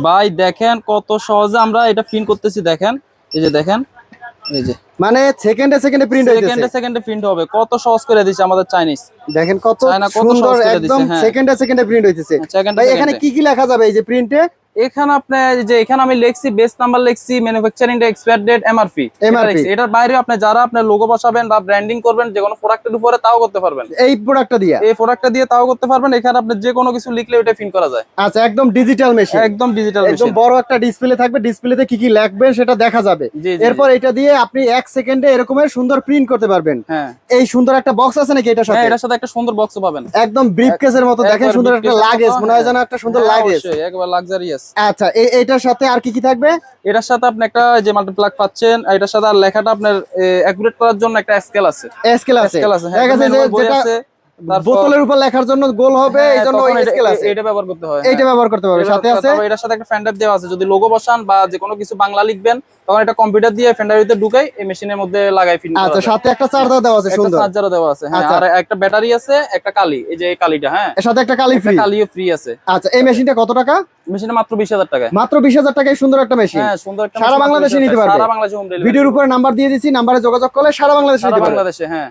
ভাই দেখেন কত সহজে আমরা এটা প্রিন্ট করতেছি, দেখেন এই যে দেখেন, এই যে মানে সেকেন্ডে সেকেন্ডে প্রিন্ট হইতেছে। সেকেন্ডে সেকেন্ডে প্রিন্ট হবে, কত সহজ করে দিচ্ছে আমাদের চাইনিজ। দেখেন কত চায়না কত সুন্দর, সহজ করে একদম দিছে। হ্যাঁ সেকেন্ডে সেকেন্ডে প্রিন্ট হইতেছে। সেকেন্ডে ভাই এখানে সেকেন্ডে। কি কি লেখা যাবে এই যে প্রিন্টে? এখানে আপনি যে এখানে আমি লিখছি বেস নাম্বার, লিখছি manufacturing date, expire date, MRP, এটা এমআরপি লিখছি। এটার বাইরে আপনি যারা আপনার লোগো বসাবেন বা ব্র্যান্ডিং করবেন যে কোনো প্রোডাক্টের উপরে, তাও করতে পারবেন। এই প্রোডাক্টটা দিয়া? এই প্রোডাক্টটা দিয়ে তাও করতে পারবেন। এখানে আপনি যে কোনো কিছু লিখলে ওটা প্রিন্ট করা যায়। আচ্ছা, একদম ডিজিটাল মেশিন, একদম ডিজিটাল একদম মেশিন। বড় একটা ডিসপ্লে থাকবে, ডিসপ্লেতে কি কি লিখবেন সেটা দেখা যাবে। জি জি। এরপর এটা দিয়ে আপনি 1 সেকেন্ডে এরকমের সুন্দর প্রিন্ট করতে পারবেন। হ্যাঁ এই সুন্দর একটা বক্স আছে নাকি এটার হ্যাঁ, সাথে? এটার সাথে একটা সুন্দর বক্স পাবেন। একদম ব্রিফকেসের মতো, দেখেন সুন্দর একটা লাগেজ, মনে হয় যেন একটা সুন্দর লাগেজ। অবশ্যই একবার লাক্সারিয়াস। আচ্ছা, এইটার সাথে আর কি কি থাকবে? এটার সাথে আপনি একটা যে মাল্টিপ্লাগ পাচ্ছেন, এটার সাথে আর লেখাটা আপনার অ্যাকুরেট করার জন্য একটা স্কেল আছে। স্কেল আছে? স্কেল আছে, হ্যাঁ, দেখা যাচ্ছে manual বই যেটা আছে। তারপর বোতলের উপর লেখার জন্য গোল হবে, হ্যাঁ, এই জন্য তখন ওই স্কেল আছে, এটা ব্যবহার করতে হয়। এইটা ব্যবহার করতে পারবে। সাথে আছে তারপর এটার সাথে একটা ফ্যান ড্রাইভ দেওয়া আছে, যদি লোগো বসান বা যে কোনো কিছু বাংলা লিখবেন, তখন এটা কম্পিউটার দিয়ে ফ্যান ড্রাইভে ঢুকাই এই মেশিনের মধ্যে লাগাই প্রিন্ট করা আচ্ছা, যায়। সাথে একটা চার্জার দেওয়া আছে, একটা সুন্দর। চার্জারও দেওয়া আছে, হ্যাঁ। আচ্ছা। আর একটা ব্যাটারি আছে, একটা কালি, এই যে এই কালিটা, হ্যাঁ, এর সাথে একটা কালি একটা ফ্রি? কালিও ফ্রি আছে। আচ্ছা, এই মেশিনটা কত টাকা? মেশিনটা মাত্র 20,000 টাকায়। মাত্র 20,000 টাকায় সুন্দর একটা মেশিন। হ্যাঁ সুন্দর একটা সারা মেশিন, মাত্র বাংলাদেশে 20,000 নিতে টাকায়। পারবে? সারা বাংলাদেশে হোম ডেলিভারি। ভিডিওর উপরে নাম্বার দিয়ে দিচ্ছি, নাম্বারে যোগাযোগ করলে সারা বাংলাদেশে সারা নিতে পারবে। বাংলাদেশে, হ্যাঁ।